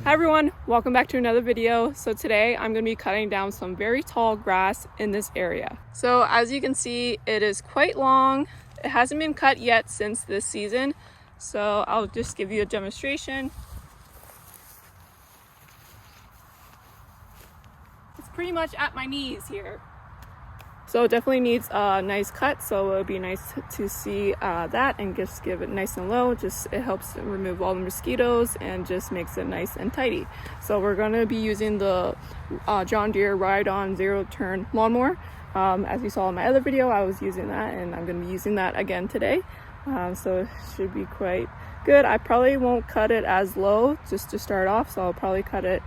Hi everyone, welcome back to another video. So today I'm going to be cutting down some very tall grass in this area. So as you can see, it is quite long. It hasn't been cut yet since this season. So I'll just give you a demonstration. It's pretty much at my knees here. So it definitely needs a nice cut, so it would be nice to see that and just give it nice and low. It helps remove all the mosquitoes and just makes it nice and tidy. So we're going to be using the John Deere ride-on zero-turn lawnmower. As you saw in my other video, I was using that, and I'm going to be using that again today. So it should be quite good. I probably won't cut it as low just to start off, so I'll probably cut it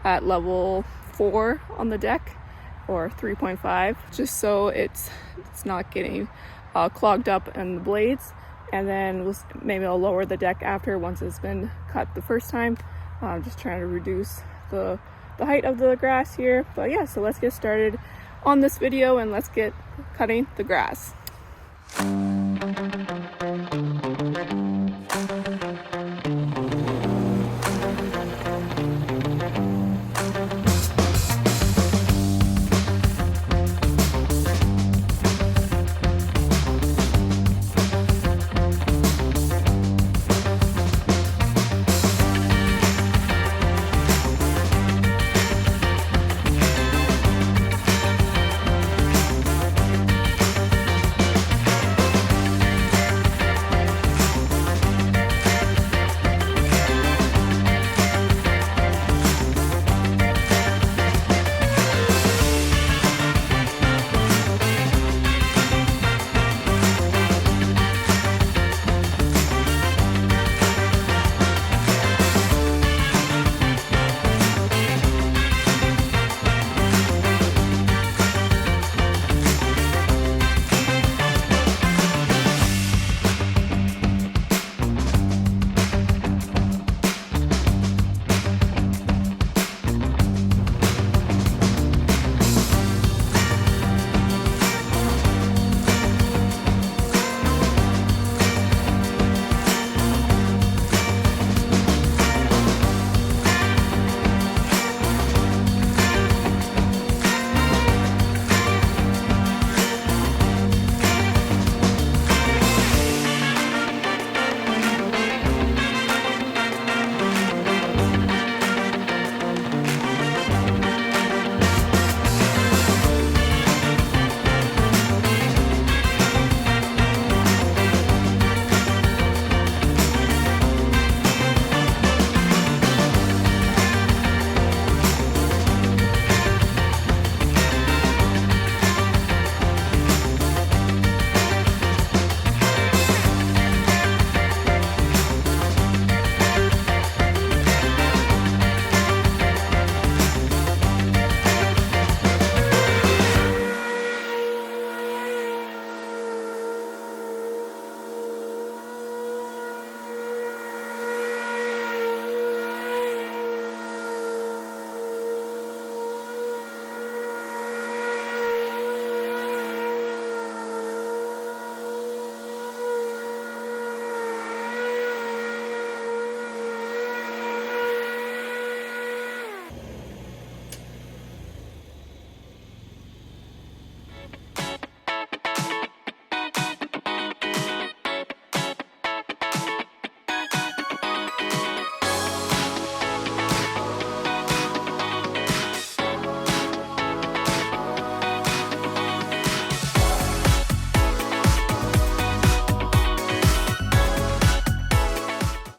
at level 4 on the deck, or 3.5, just so it's not getting clogged up in the blades. And then maybe I'll lower the deck after, once it's been cut the first time. Just trying to reduce the height of the grass here. But yeah, so let's get started on this video and let's get cutting the grass.